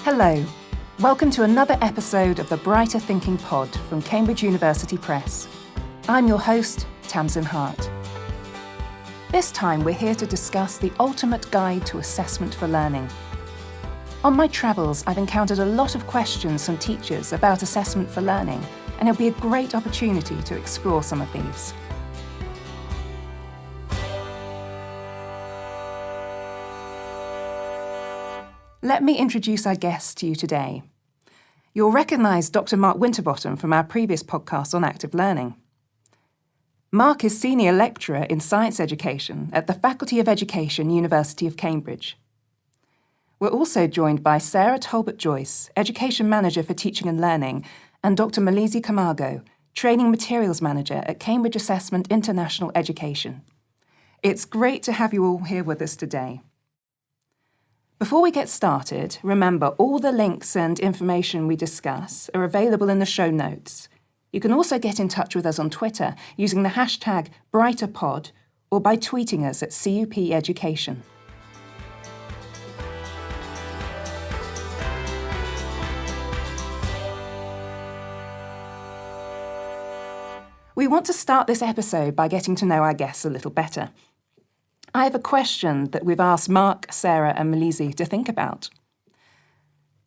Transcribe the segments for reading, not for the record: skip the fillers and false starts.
Hello, welcome to another episode of the Brighter Thinking Pod from Cambridge University Press. I'm your host, Tamsin Hart. This time we're here to discuss the ultimate guide to assessment for learning. On my travels, I've encountered a lot of questions from teachers about assessment for learning, and it'll be a great opportunity to explore some of these. Let me introduce our guests to you today. You'll recognise Dr. Mark Winterbottom from our previous podcast on active learning. Mark is Senior Lecturer in Science Education at the Faculty of Education, University of Cambridge. We're also joined by Sarah Talbot-Joyce, Education Manager for Teaching and Learning, and Dr. Melise Camargo, Training Materials Manager at Cambridge Assessment International Education. It's great to have you all here with us today. Before we get started, remember all the links and information we discuss are available in the show notes. You can also get in touch with us on Twitter using the hashtag BrighterPod or by tweeting us at CUP Education. We want to start this episode by getting to know our guests a little better. I have a question that we've asked Mark, Sarah and Melise to think about.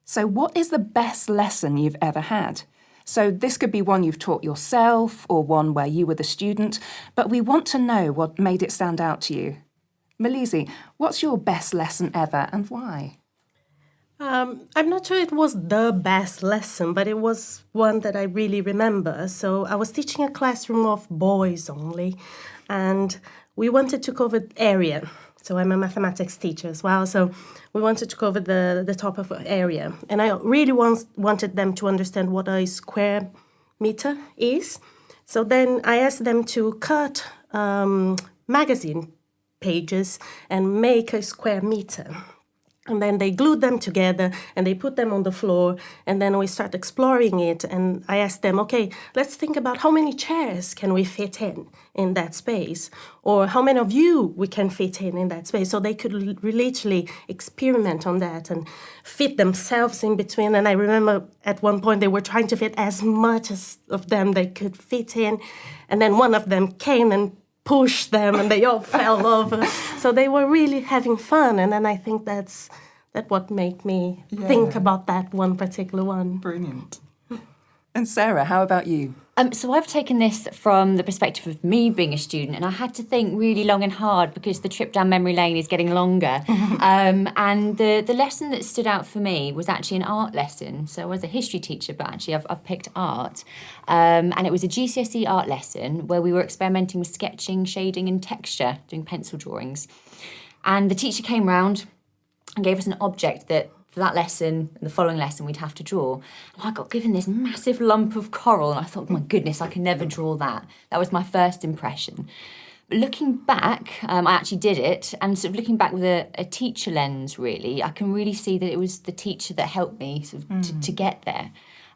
So what is the best lesson you've ever had? So this could be one you've taught yourself or one where you were the student, but we want to know what made it stand out to you. Melise, what's your best lesson ever and why? I'm not sure it was the best lesson, but it was one that I really remember. So I was teaching a classroom of boys only, and we wanted to cover area. So I'm a mathematics teacher as well. So we wanted to cover the top of area. And I really wanted them to understand what a square meter is. So then I asked them to cut magazine pages and make a square meter. And then they glued them together and they put them on the floor. And then we start exploring it. And I asked them, okay, let's think about how many chairs can we fit in that space? Or how many of you we can fit in that space? So they could literally experiment on that and fit themselves in between. And I remember at one point they were trying to fit as much of them they could fit in. And then one of them came and pushed them and they all fell over. So they were really having fun. And then I think that's what made me think about that one particular one. Brilliant. And Sarah, how about you? So I've taken this from the perspective of me being a student, and I had to think really long and hard because the trip down memory lane is getting longer. And the lesson that stood out for me was actually an art lesson. So I was a history teacher, but actually I've picked art. And it was a GCSE art lesson where we were experimenting with sketching, shading and texture, doing pencil drawings. And the teacher came round and gave us an object that for that lesson and the following lesson we'd have to draw. And I got given this massive lump of coral and I thought, my goodness, I can never draw that. That was my first impression. But looking back, I actually did it, and sort of looking back with a teacher lens, really, I can really see that it was the teacher that helped me sort of to get there.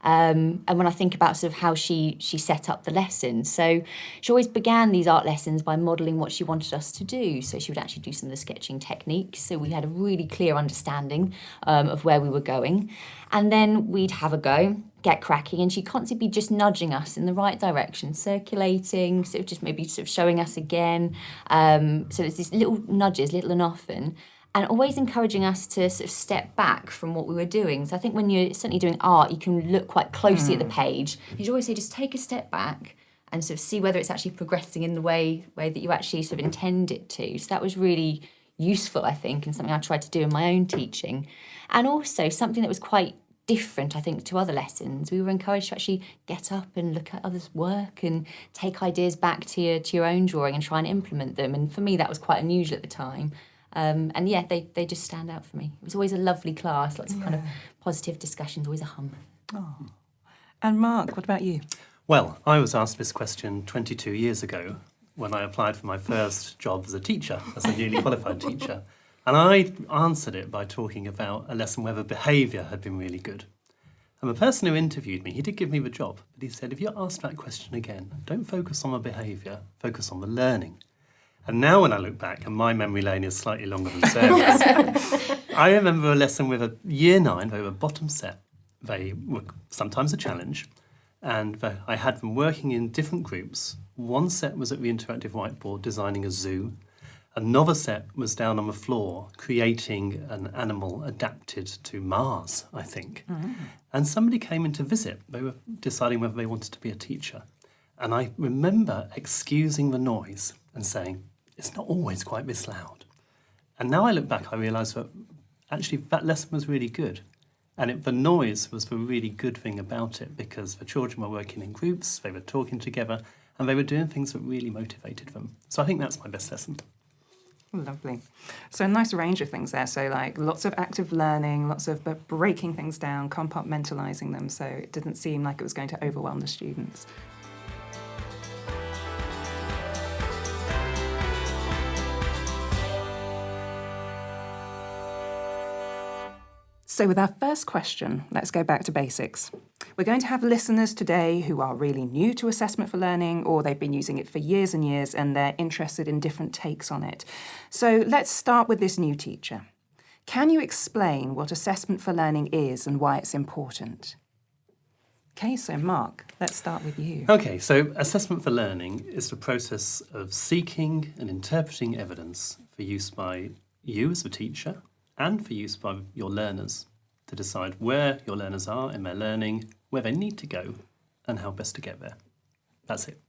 And when I think about sort of how she set up the lesson, so she always began these art lessons by modelling what she wanted us to do. So she would actually do some of the sketching techniques, so we had a really clear understanding of where we were going. And then we'd have a go, get cracking, and she'd constantly be just nudging us in the right direction, circulating, sort of just maybe sort of showing us again. So it's these little nudges, little and often, and always encouraging us to sort of step back from what we were doing. So I think when you're certainly doing art, you can look quite closely at the page. You'd always say, just take a step back and sort of see whether it's actually progressing in the way that you actually sort of intend it to. So that was really useful, I think, and something I tried to do in my own teaching. And also something that was quite different, I think, to other lessons. We were encouraged to actually get up and look at others' work and take ideas back to your own drawing and try and implement them. And for me, that was quite unusual at the time. And yeah, they just stand out for me. It was always a lovely class, lots of kind of positive discussions, always a hum. Oh. And Mark, what about you? Well, I was asked this question 22 years ago when I applied for my first job as a teacher, as a newly qualified teacher. And I answered it by talking about a lesson where the behaviour had been really good. And the person who interviewed me, he did give me the job, but he said, if you're asked that question again, don't focus on the behaviour, focus on the learning. And now when I look back, and my memory lane is slightly longer than Sarah's, I remember a lesson with a year 9, they were bottom set. They were sometimes a challenge, and I had them working in different groups. One set was at the interactive whiteboard designing a zoo. Another set was down on the floor creating an animal adapted to Mars, I think. And somebody came in to visit. They were deciding whether they wanted to be a teacher. And I remember excusing the noise and saying, it's not always quite this loud. And now I look back, I realise that actually that lesson was really good. And the noise was the really good thing about it, because the children were working in groups, they were talking together, and they were doing things that really motivated them. So I think that's my best lesson. Lovely. So a nice range of things there. So like lots of active learning, lots of breaking things down, compartmentalising them, so it didn't seem like it was going to overwhelm the students. So with our first question, let's go back to basics. We're going to have listeners today who are really new to assessment for learning, or they've been using it for years and years and they're interested in different takes on it. So let's start with this new teacher. Can you explain what assessment for learning is and why it's important? Okay, so Mark, let's start with you. Okay, so assessment for learning is the process of seeking and interpreting evidence for use by you as the teacher and for use by your learners to decide where your learners are in their learning, where they need to go, and how best to get there. That's it.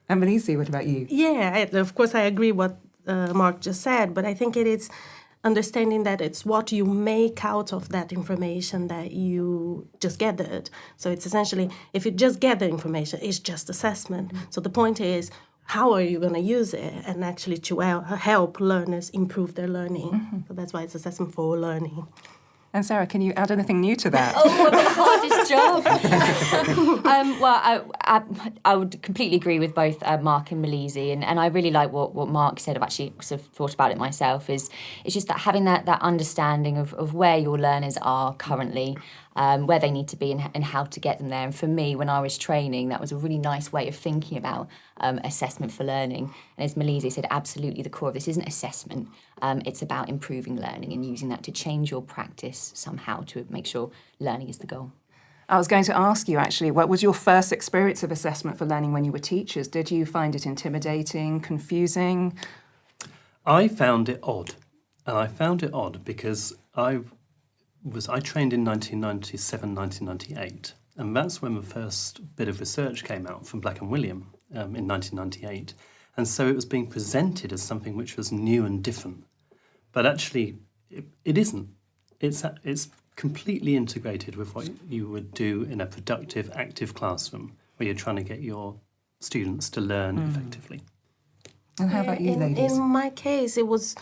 And Melise, what about you? Yeah, of course I agree what Mark just said, but I think it is understanding that it's what you make out of that information that you just gathered. So it's essentially, if you just gather information, it's just assessment. So the point is, how are you going to use it, and actually to help learners improve their learning. So that's why it's assessment for learning. And Sarah, can you add anything new to that? Oh, the hardest job. Well, I would completely agree with both Mark and Melise, and I really like what Mark said. I've actually sort of thought about it myself. It's just that having that understanding of where your learners are currently, where they need to be and how to get them there. And for me, when I was training, that was a really nice way of thinking about assessment for learning. And as Melise said, absolutely the core of this isn't assessment. It's about improving learning and using that to change your practice somehow to make sure learning is the goal. I was going to ask you, actually, what was your first experience of assessment for learning when you were teachers? Did you find it intimidating, confusing? I found it odd. And I found it odd because I trained in 1997, 1998, and that's when the first bit of research came out from Black and William in 1998. And so it was being presented as something which was new and different. But actually, it isn't. It's completely integrated with what you would do in a productive, active classroom where you're trying to get your students to learn effectively. And how about you, ladies? In my case, it was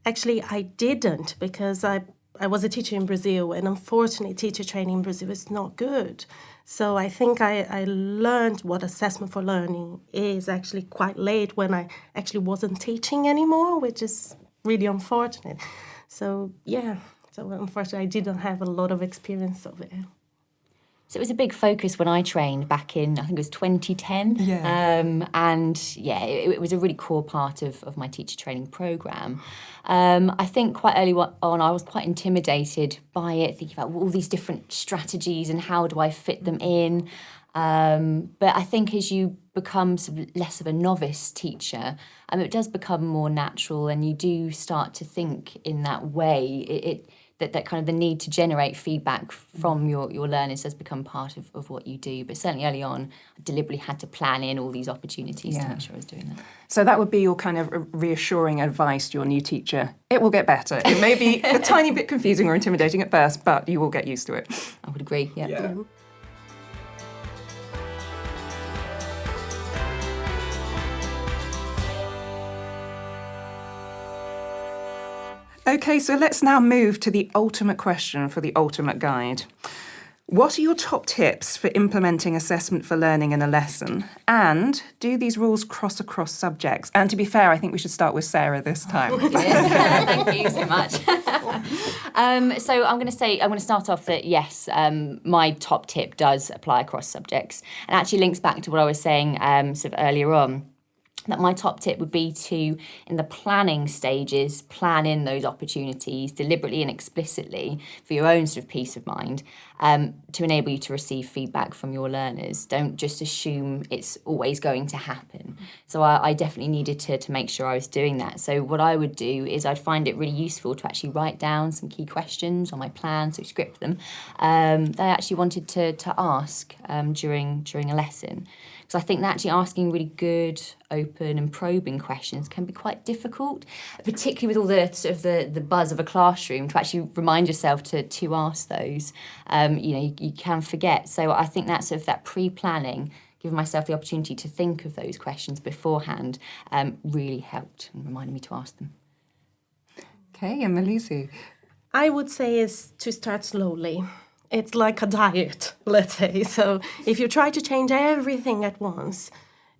actually I didn't, because I was a teacher in Brazil, and unfortunately teacher training in Brazil is not good. So I think I learned what assessment for learning is actually quite late, when I actually wasn't teaching anymore, which is really unfortunate. So yeah, so unfortunately I didn't have a lot of experience of it. So it was a big focus when I trained back in, I think it was 2010. Yeah. And yeah, it was a really core part of my teacher training programme. I think quite early on I was quite intimidated by it, thinking about all these different strategies and how do I fit them in. But I think as you become sort of less of a novice teacher, it does become more natural, and you do start to think in that way. That kind of the need to generate feedback from your learners has become part of what you do. But certainly early on, I deliberately had to plan in all these opportunities to make sure I was doing that. So that would be your kind of reassuring advice to your new teacher. It will get better. It may be a tiny bit confusing or intimidating at first, but you will get used to it. I would agree, yeah. Okay, so let's now move to the ultimate question for the ultimate guide. What are your top tips for implementing assessment for learning in a lesson? And do these rules cross across subjects? And to be fair, I think we should start with Sarah this time. Yes. Thank you so much. So I'm going to start off that yes, my top tip does apply across subjects, and actually links back to what I was saying sort of earlier on. that my top tip would be to, in the planning stages, plan in those opportunities deliberately and explicitly for your own sort of peace of mind, to enable you to receive feedback from your learners. Don't just assume it's always going to happen. So I definitely needed to make sure I was doing that. So what I would do is I'd find it really useful to actually write down some key questions on my plan, so script them, that I actually wanted to ask during a lesson. So I think that actually asking really good, open and probing questions can be quite difficult, particularly with all the sort of the buzz of a classroom, to actually remind yourself to ask those. You can forget. So I think that sort of that pre-planning, giving myself the opportunity to think of those questions beforehand, really helped and reminded me to ask them. Okay, and Melise? I would say is to start slowly. It's like a diet, let's say. So if you try to change everything at once,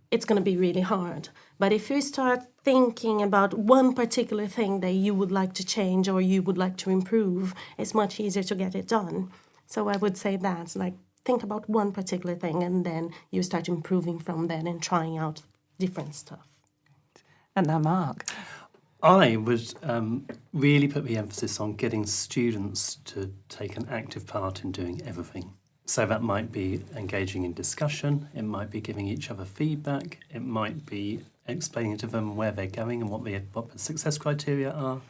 it's going to be really hard. But if you start thinking about one particular thing that you would like to change or you would like to improve, it's much easier to get it done. So I would say that's like, think about one particular thing and then you start improving from that and trying out different stuff. And now Mark. I would really put the emphasis on getting students to take an active part in doing everything. So that might be engaging in discussion, it might be giving each other feedback, it might be explaining to them where they're going and what the success criteria are.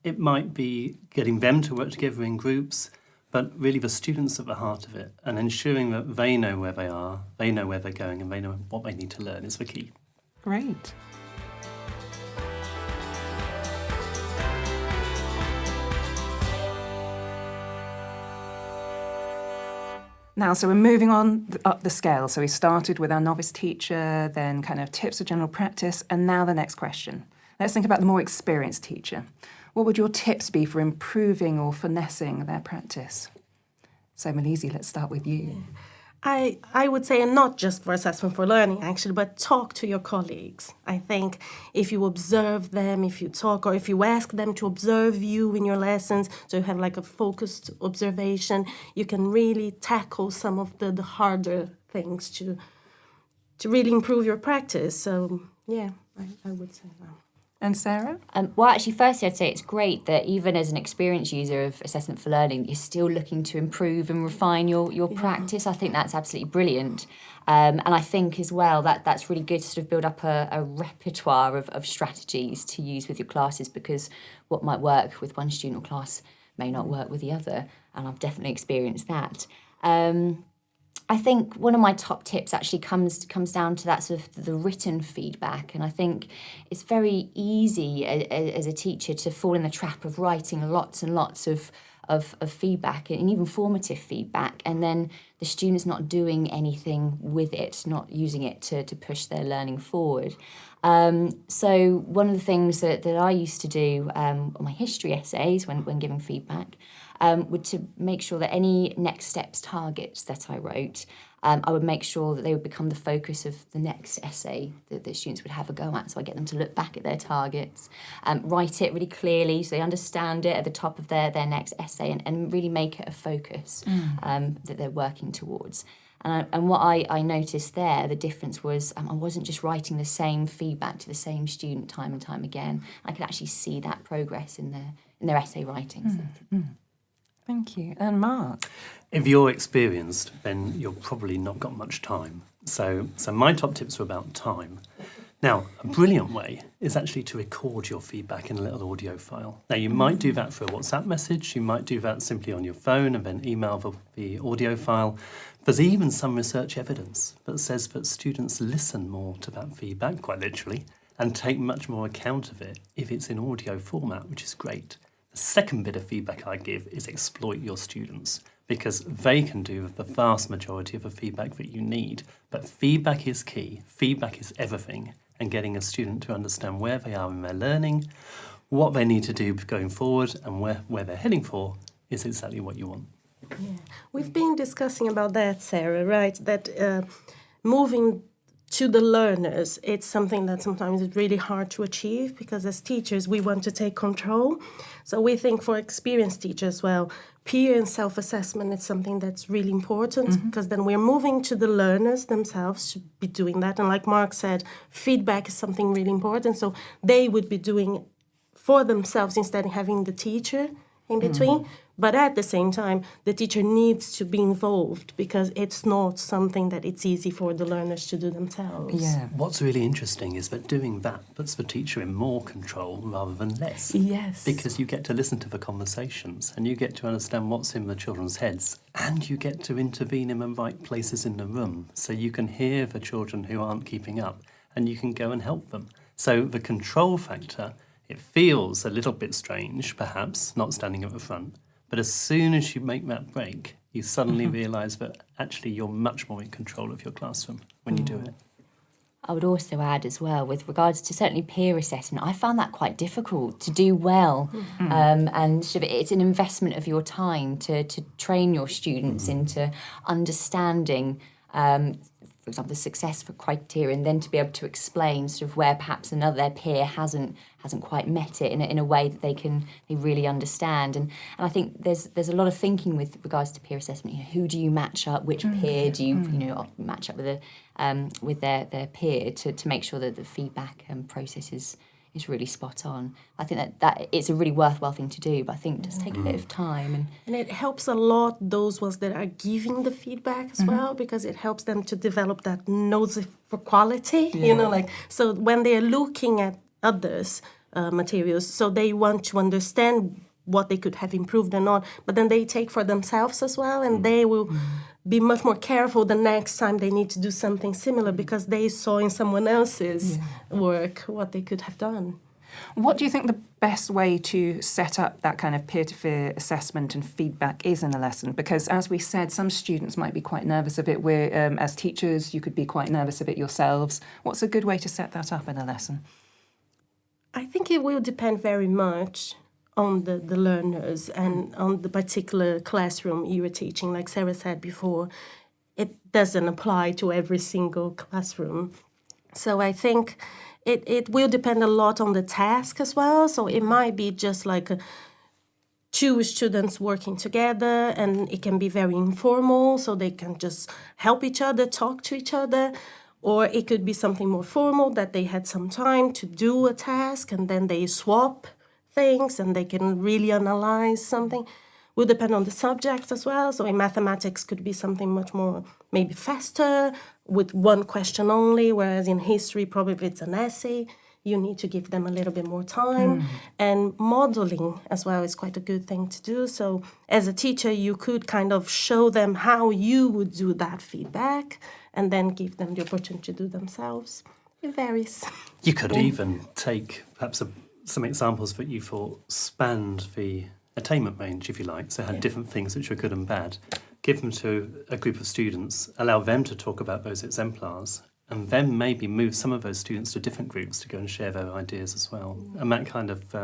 It might be getting them to work together in groups, but really the students at the heart of it, and ensuring that they know where they are, they know where they're going, and they know what they need to learn is the key. Great. Now, so we're moving on up the scale. So we started with our novice teacher, then kind of tips for general practice, and now the next question. Let's think about the more experienced teacher. What would your tips be for improving or finessing their practice? So Melise, let's start with you. I would say, and not just for assessment for learning actually, but talk to your colleagues. I think if you observe them, if you talk, or if you ask them to observe you in your lessons, so you have like a focused observation, you can really tackle some of the harder things to really improve your practice. So yeah, I would say that. And Sarah? Well, actually, firstly, I'd say it's great that even as an experienced user of assessment for learning, you're still looking to improve and refine your practice. I think that's absolutely brilliant. And I think as well that's really good to sort of build up a repertoire of strategies to use with your classes, because what might work with one student or class may not work with the other. And I've definitely experienced that. I think one of my top tips actually comes down to that sort of the written feedback, and I think it's very easy as a teacher to fall in the trap of writing lots and lots of feedback and even formative feedback, and then the student's not doing anything with it, not using it to push their learning forward. So one of the things that I used to do on my history essays when giving feedback would to make sure that any next steps targets that I wrote, I would make sure that they would become the focus of the next essay that the students would have a go at. So I get them to look back at their targets, write it really clearly so they understand it at the top of their next essay, and really make it a focus that they're working towards. And what I noticed there, the difference was I wasn't just writing the same feedback to the same student time and time again. I could actually see that progress in their essay writing. Thank you. And Mark? If you're experienced, then you've probably not got much time. So my top tips were about time. Now, a brilliant way is actually to record your feedback in a little audio file. Now, you might do that for a WhatsApp message. You might do that simply on your phone and then email the audio file. There's even some research evidence that says that students listen more to that feedback, quite literally, and take much more account of it if it's in audio format, which is great. The second bit of feedback I give is exploit your students, because they can do the vast majority of the feedback that you need. But feedback is key. Feedback is everything. And getting a student to understand where they are in their learning, what they need to do going forward, and where they're heading for is exactly what you want. Yeah. We've been discussing about that, Sarah, right? That moving to the learners, it's something that sometimes is really hard to achieve because as teachers, we want to take control. So we think for experienced teachers, well, peer and self-assessment is something that's really important because then we're moving to the learners themselves to be doing that. And like Mark said, feedback is something really important. So they would be doing for themselves instead of having the teacher in between. But at the same time, the teacher needs to be involved because it's not something that it's easy for the learners to do themselves. Yeah. What's really interesting is that doing that puts the teacher in more control rather than less. Yes. Because you get to listen to the conversations and you get to understand what's in the children's heads and you get to intervene in the right places in the room so you can hear the children who aren't keeping up and you can go and help them. So the control factor, it feels a little bit strange, perhaps, not standing at the front. But as soon as you make that break, you suddenly realise that actually you're much more in control of your classroom when you do it. I would also add as well, with regards to certainly peer assessment, I found that quite difficult to do well. And sort of it's an investment of your time to train your students into understanding, for example, the success for criteria, and then to be able to explain sort of where perhaps their peer hasn't quite met it in a way that they really understand. And I think there's a lot of thinking with regards to peer assessment. You know, who do you match up? Which peer do you match up with their peer to make sure that the feedback process is really spot on. I think that it's a really worthwhile thing to do, but I think it does take a bit of time. And it helps a lot those ones that are giving the feedback as well, because it helps them to develop that nose for quality, so when they're looking at others' materials, so they want to understand what they could have improved or not, but then they take for themselves as well, and they will be much more careful the next time they need to do something similar because they saw in someone else's work what they could have done. What do you think the best way to set up that kind of peer-to-peer assessment and feedback is in a lesson? Because as we said, some students might be quite nervous of it. As teachers, you could be quite nervous of it yourselves. What's a good way to set that up in a lesson? I think it will depend very much on the learners and on the particular classroom you were teaching. Like Sarah said before, it doesn't apply to every single classroom. So I think it will depend a lot on the task as well. So it might be just like two students working together, and it can be very informal, so they can just help each other, talk to each other. Or it could be something more formal, that they had some time to do a task and then they swap things and they can really analyze something. Will depend on the subject as well. So in mathematics could be something much more maybe faster with one question only, whereas in history probably if it's an essay, you need to give them a little bit more time. And modeling as well is quite a good thing to do. So as a teacher, you could kind of show them how you would do that feedback and then give them the opportunity to do themselves. It varies. You could even take perhaps some examples that you thought spanned the attainment range, if you like, so had different things which were good and bad. Give them to a group of students, allow them to talk about those exemplars, and then maybe move some of those students to different groups to go and share their ideas as well. And that kind of,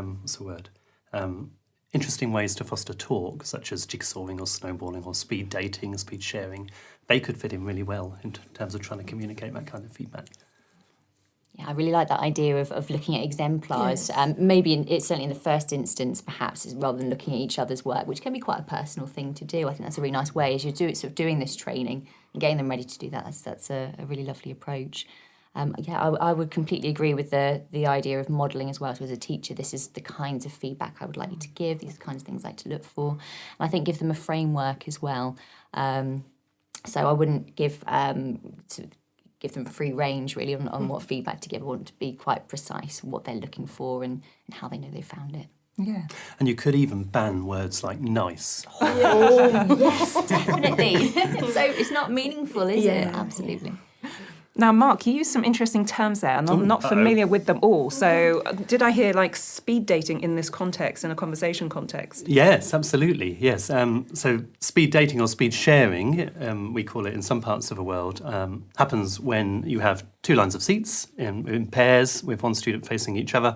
interesting ways to foster talk, such as jigsawing or snowballing or speed dating, speed sharing, they could fit in really well in terms of trying to communicate that kind of feedback. Yeah, I really like that idea of looking at exemplars. Yes. Maybe it's certainly in the first instance, perhaps, rather than looking at each other's work, which can be quite a personal thing to do. I think that's a really nice way as you do it, sort of doing this training and getting them ready to do that. That's a really lovely approach. I would completely agree with the idea of modelling as well. So as a teacher, this is the kinds of feedback I would like you to give, these kinds of things I like to look for. And I think give them a framework as well. So I wouldn't give them free range really on what feedback to give. I want to be quite precise on what they're looking for and how they know they found it. Yeah. And you could even ban words like nice. Yes, definitely. So it's not meaningful, is it? Absolutely. Now, Mark, you used some interesting terms there, and I'm not familiar with them all. So did I hear like speed dating in this context, in a conversation context? Yes, absolutely, yes. So speed dating or speed sharing, we call it in some parts of the world, happens when you have two lines of seats in pairs with one student facing each other,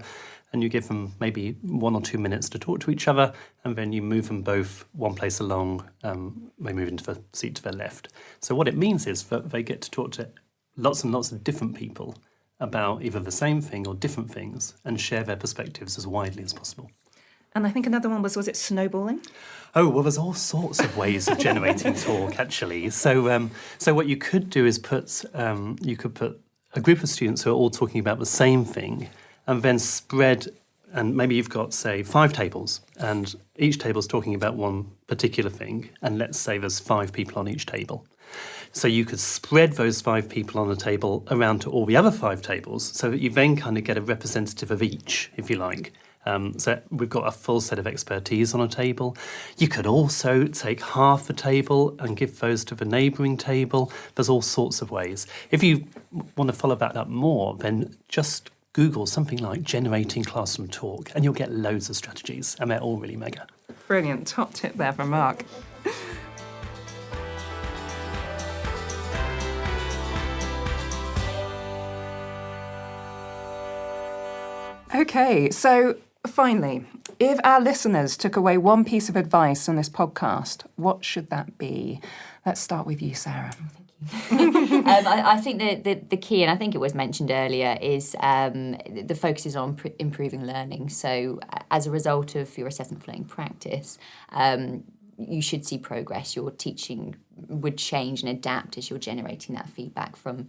and you give them maybe 1 or 2 minutes to talk to each other, and then you move them both one place along, they move into the seat to their left. So what it means is that they get to talk to lots and lots of different people about either the same thing or different things and share their perspectives as widely as possible. And I think another one was it snowballing? Oh, well, there's all sorts of ways of generating talk, actually. So what you could do is put a group of students who are all talking about the same thing and then spread, and maybe you've got, say, 5 tables, and each table's talking about one particular thing, and let's say there's 5 people on each table. So you could spread those 5 people on a table around to all the other 5 tables so that you then kind of get a representative of each, if you like. So we've got a full set of expertise on a table. You could also take half the table and give those to the neighbouring table. There's all sorts of ways. If you want to follow that up more, then just Google something like generating classroom talk and you'll get loads of strategies, and they're all really mega. Brilliant. Top tip there from Mark. Okay, so finally, if our listeners took away one piece of advice from this podcast, what should that be? Let's start with you, Sarah. I think the key, and I think it was mentioned earlier, is the focus is on improving learning. So as a result of your assessment for learning practice, you should see progress. Your teaching would change and adapt as you're generating that feedback from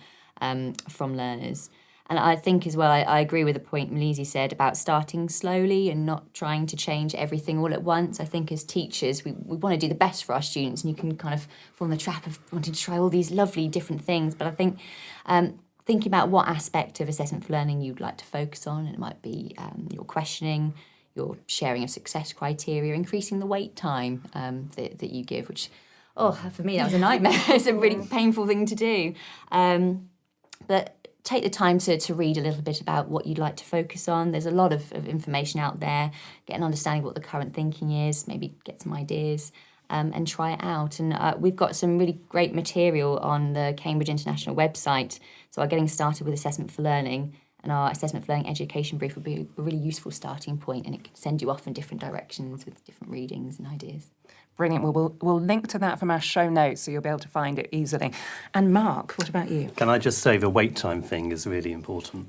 learners. And I think as well, I agree with the point Melise said about starting slowly and not trying to change everything all at once. I think as teachers, we want to do the best for our students, and you can kind of fall in the trap of wanting to try all these lovely different things. But I think thinking about what aspect of assessment for learning you'd like to focus on, and it might be your questioning, your sharing of success criteria, increasing the wait time that you give, which, for me, that was a nightmare. It's a really painful thing to do. But take the time to read a little bit about what you'd like to focus on. There's a lot of information out there. Get an understanding of what the current thinking is, maybe get some ideas and try it out. And we've got some really great material on the Cambridge International website. So our Getting Started with Assessment for Learning and our Assessment for Learning education brief would be a really useful starting point, and it can send you off in different directions with different readings and ideas. Brilliant. We'll link to that from our show notes so you'll be able to find it easily. And Mark, what about you? Can I just say the wait time thing is really important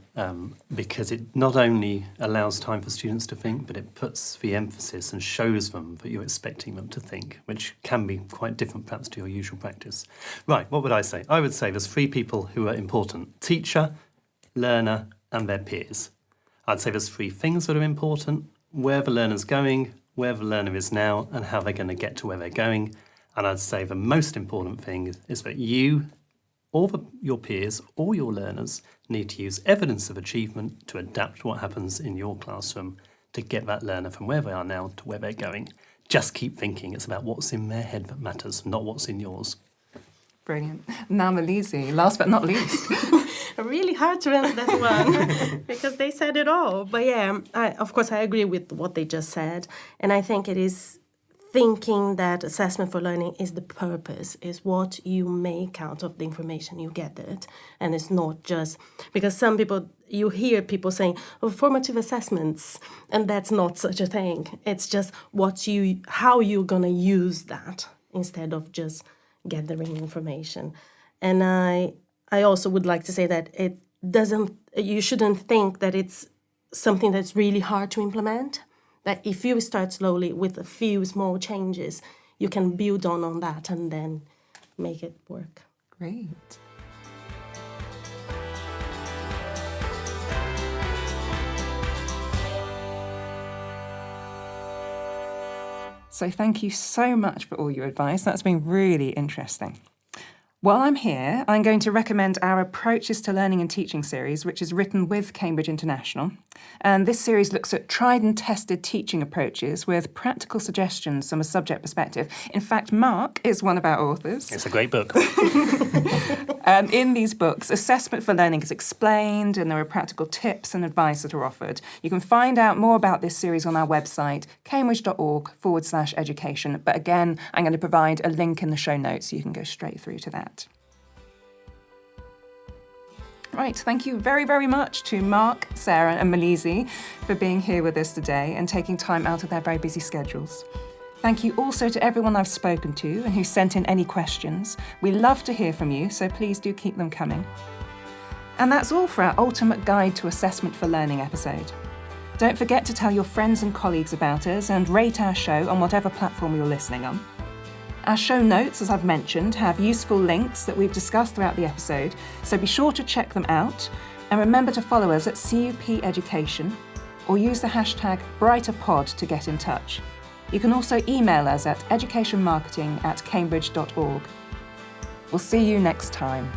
because it not only allows time for students to think, but it puts the emphasis and shows them that you're expecting them to think, which can be quite different perhaps to your usual practice. Right, what would I say? I would say there's 3 people who are important: teacher, learner, and their peers. I'd say there's 3 things that are important: where the learner's going, where the learner is now, and how they're going to get to where they're going. And I'd say the most important thing is that you, or your peers, or your learners need to use evidence of achievement to adapt what happens in your classroom to get that learner from where they are now to where they're going. Just keep thinking. It's about what's in their head that matters, not what's in yours. Brilliant. Now, Melise, last but not least. Really hard to answer that one because they said it all. But yeah, of course, I agree with what they just said. And I think it is thinking that assessment for learning is the purpose, is what you make out of the information you get it. And it's not just because some people, you hear people saying, formative assessments, and that's not such a thing. It's just how you're going to use that instead of just gathering information. And I also would like to say that you shouldn't think that it's something that's really hard to implement. That if you start slowly with a few small changes, you can build on that and then make it work. Great. So thank you so much for all your advice. That's been really interesting. While I'm here, I'm going to recommend our Approaches to Learning and Teaching series, which is written with Cambridge International. And this series looks at tried and tested teaching approaches with practical suggestions from a subject perspective. In fact, Mark is one of our authors. It's a great book. In these books, assessment for learning is explained and there are practical tips and advice that are offered. You can find out more about this series on our website, cambridge.org/education. But again, I'm going to provide a link in the show notes so you can go straight through to that. Right, thank you very, very much to Mark, Sarah and Melise for being here with us today and taking time out of their very busy schedules. Thank you also to everyone I've spoken to and who sent in any questions. We love to hear from you, so please do keep them coming. And that's all for our Ultimate Guide to Assessment for Learning episode. Don't forget to tell your friends and colleagues about us and rate our show on whatever platform you're listening on. Our show notes, as I've mentioned, have useful links that we've discussed throughout the episode, so be sure to check them out. And remember to follow us at CUP Education or use the hashtag BrighterPod to get in touch. You can also email us at educationmarketing@cambridge.org. We'll see you next time.